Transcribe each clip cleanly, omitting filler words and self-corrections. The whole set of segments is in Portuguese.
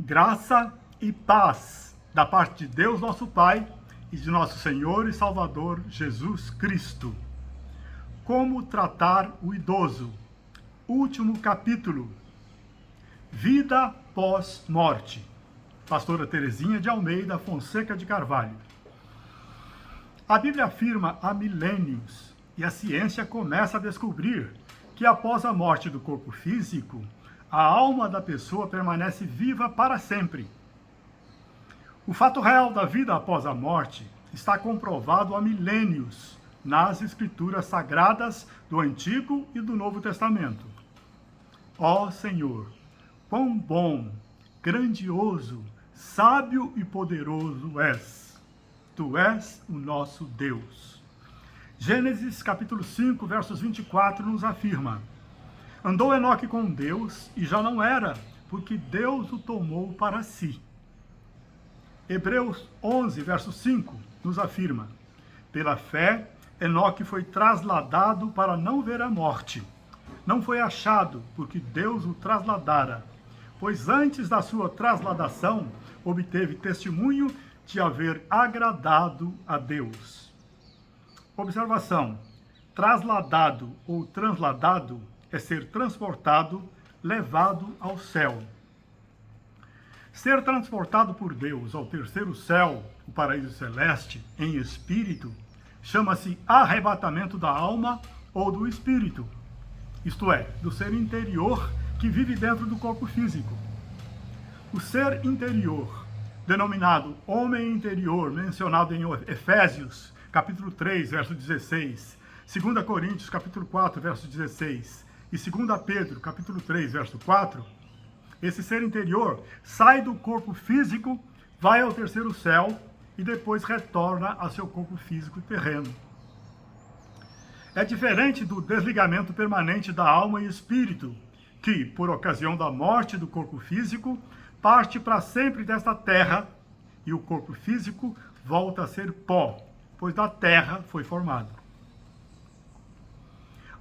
Graça e paz da parte de Deus nosso Pai e de nosso Senhor e Salvador Jesus Cristo. Como tratar o idoso? Último capítulo. Vida pós-morte. Pastora Terezinha de Almeida Fonseca de Carvalho. A Bíblia afirma há milênios, e a ciência começa a descobrir, que após a morte do corpo físico, a alma da pessoa permanece viva para sempre. O fato real da vida após a morte está comprovado há milênios nas Escrituras Sagradas do Antigo e do Novo Testamento. Ó Senhor, quão bom, grandioso, sábio e poderoso és. Tu és o nosso Deus. Gênesis capítulo 5, versos 24 nos afirma: andou Enoque com Deus e já não era, porque Deus o tomou para si. Hebreus 11, verso 5 nos afirma: pela fé, Enoque foi trasladado para não ver a morte. Não foi achado, porque Deus o trasladara, pois antes da sua trasladação, obteve testemunho de haver agradado a Deus. Observação: trasladado ou transladado é ser transportado, levado ao céu. Ser transportado por Deus ao terceiro céu, o paraíso celeste, em espírito, chama-se arrebatamento da alma ou do espírito, isto é, do ser interior que vive dentro do corpo físico. O ser interior, denominado homem interior, mencionado em Efésios, capítulo 3, verso 16, 2 Coríntios, capítulo 4, verso 16, e 2 Pedro, capítulo 3, verso 4, esse ser interior sai do corpo físico, vai ao terceiro céu e depois retorna ao seu corpo físico terreno. É diferente do desligamento permanente da alma e espírito, que, por ocasião da morte do corpo físico, parte para sempre desta terra e o corpo físico volta a ser pó, pois da terra foi formado.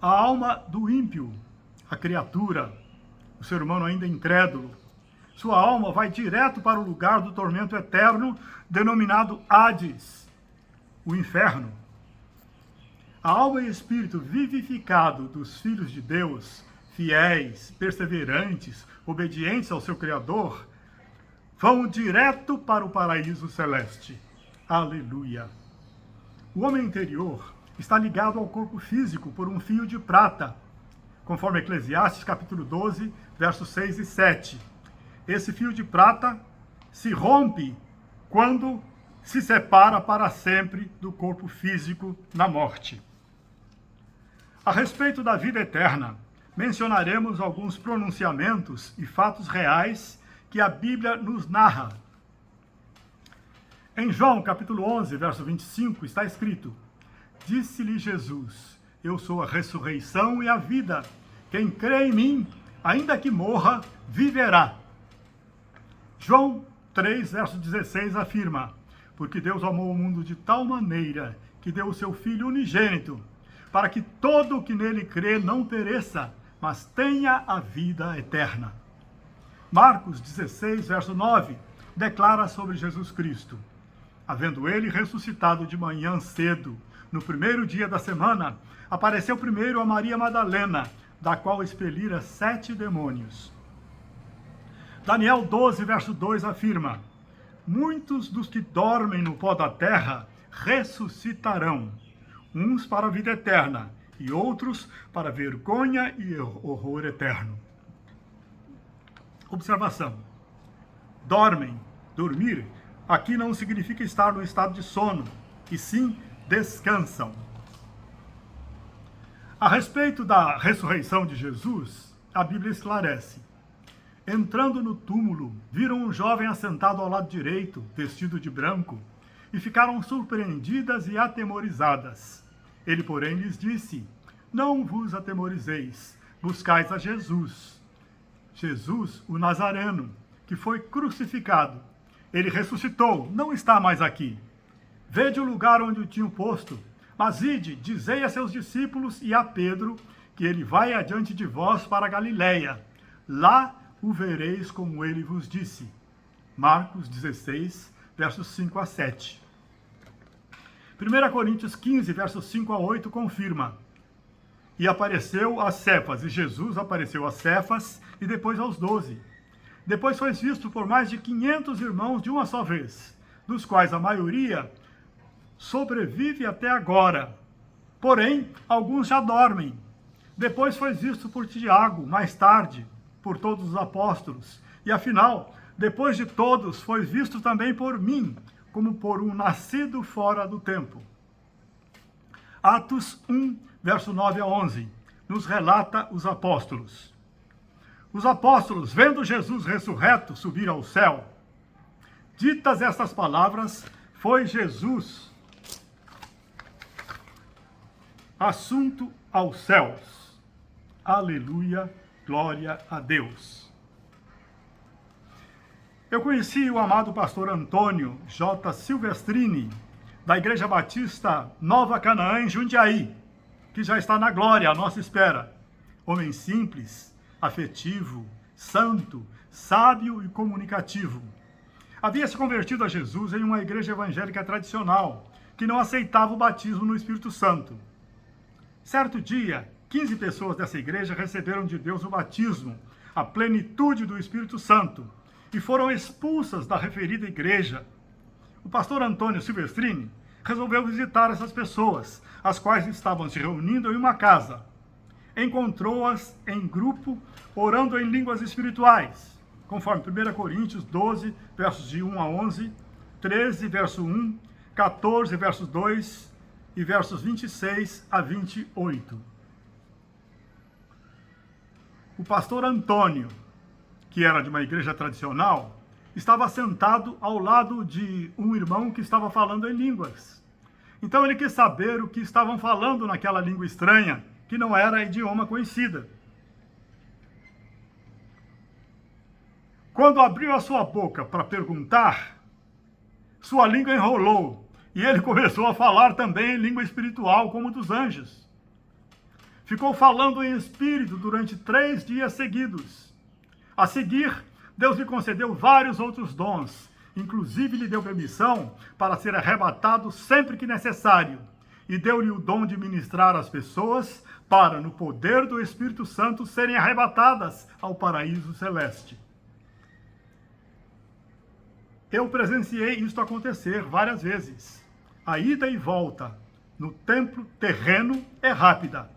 A alma do ímpio, a criatura, o ser humano ainda incrédulo, sua alma vai direto para o lugar do tormento eterno, denominado Hades, o inferno. A alma e espírito vivificado dos filhos de Deus, fiéis, perseverantes, obedientes ao seu Criador, vão direto para o paraíso celeste. Aleluia! O homem interior está ligado ao corpo físico por um fio de prata, conforme Eclesiastes capítulo 12, versos 6 e 7. Esse fio de prata se rompe quando se separa para sempre do corpo físico na morte. A respeito da vida eterna, mencionaremos alguns pronunciamentos e fatos reais que a Bíblia nos narra. Em João capítulo 11, verso 25, está escrito: disse-lhe Jesus: eu sou a ressurreição e a vida. Quem crê em mim, ainda que morra, viverá. João 3, verso 16 afirma: porque Deus amou o mundo de tal maneira que deu o seu Filho unigênito, para que todo o que nele crê não pereça, mas tenha a vida eterna. Marcos 16, verso 9, declara sobre Jesus Cristo: havendo ele ressuscitado de manhã cedo, no primeiro dia da semana, apareceu primeiro a Maria Madalena, da qual expelira 7 demônios. Daniel 12, verso 2 afirma: muitos dos que dormem no pó da terra ressuscitarão, uns para a vida eterna e outros para vergonha e horror eterno. Observação: dormem, dormir, aqui não significa estar no estado de sono, e sim descansam. A respeito da ressurreição de Jesus, a Bíblia esclarece: entrando no túmulo, viram um jovem assentado ao lado direito, vestido de branco, e ficaram surpreendidas e atemorizadas. Ele, porém, lhes disse: não vos atemorizeis, buscais a Jesus. Jesus, o Nazareno, que foi crucificado. Ele ressuscitou, não está mais aqui. Vede o lugar onde o tinham posto, mas ide, dizei a seus discípulos e a Pedro, que ele vai adiante de vós para a Galiléia. Lá o vereis como ele vos disse. Marcos 16, versos 5 a 7. 1 Coríntios 15, versos 5 a 8 confirma: e apareceu a Cefas, e Jesus apareceu a Cefas e depois aos 12. Depois foi visto por mais de 500 irmãos de uma só vez, dos quais a maioria sobrevive até agora. Porém, alguns já dormem. Depois foi visto por Tiago, mais tarde, por todos os apóstolos. E afinal, depois de todos, foi visto também por mim, como por um nascido fora do tempo. Atos 1, verso 9 a 11, nos relata os apóstolos. Os apóstolos, vendo Jesus ressurreto subir ao céu, ditas estas palavras, foi Jesus assunto aos céus. Aleluia, glória a Deus. Eu conheci o amado pastor Antônio J. Silvestrini, da Igreja Batista Nova Canaã, em Jundiaí, que já está na glória à nossa espera. Homem simples, afetivo, santo, sábio e comunicativo. Havia se convertido a Jesus em uma igreja evangélica tradicional, que não aceitava o batismo no Espírito Santo. Certo dia, 15 pessoas dessa igreja receberam de Deus o batismo, a plenitude do Espírito Santo, e foram expulsas da referida igreja. O pastor Antônio Silvestrini resolveu visitar essas pessoas, as quais estavam se reunindo em uma casa. Encontrou-as em grupo, orando em línguas espirituais, conforme 1 Coríntios 12, versos de 1 a 11, 13, verso 1, 14, versos 2 e versos 26 a 28. O pastor Antônio, que era de uma igreja tradicional, estava sentado ao lado de um irmão que estava falando em línguas. Então ele quis saber o que estavam falando naquela língua estranha, que não era idioma conhecida. Quando abriu a sua boca para perguntar, sua língua enrolou, e ele começou a falar também em língua espiritual, como dos anjos. Ficou falando em espírito durante 3 dias seguidos. A seguir, Deus lhe concedeu vários outros dons, inclusive lhe deu permissão para ser arrebatado sempre que necessário, e deu-lhe o dom de ministrar às pessoas para, no poder do Espírito Santo, serem arrebatadas ao paraíso celeste. Eu presenciei isto acontecer várias vezes. A ida e volta no templo terreno é rápida,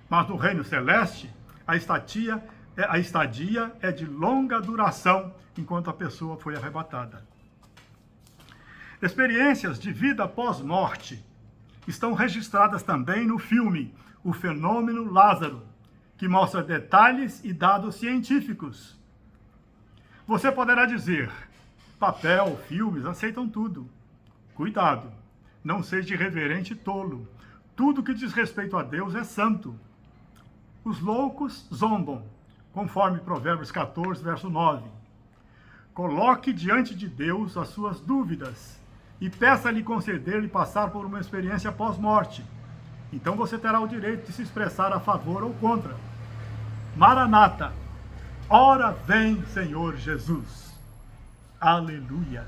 mas no reino celeste, a estadia é de longa duração, enquanto a pessoa foi arrebatada. Experiências de vida pós-morte estão registradas também no filme O Fenômeno Lázaro, que mostra detalhes e dados científicos. Você poderá dizer: papel, filmes, aceitam tudo. Cuidado, não seja irreverente e tolo. Tudo que diz respeito a Deus é santo. Os loucos zombam, conforme Provérbios 14, verso 9. Coloque diante de Deus as suas dúvidas e peça-lhe conceder-lhe passar por uma experiência pós-morte. Então você terá o direito de se expressar a favor ou contra. Maranata, ora vem, Senhor Jesus. Aleluia.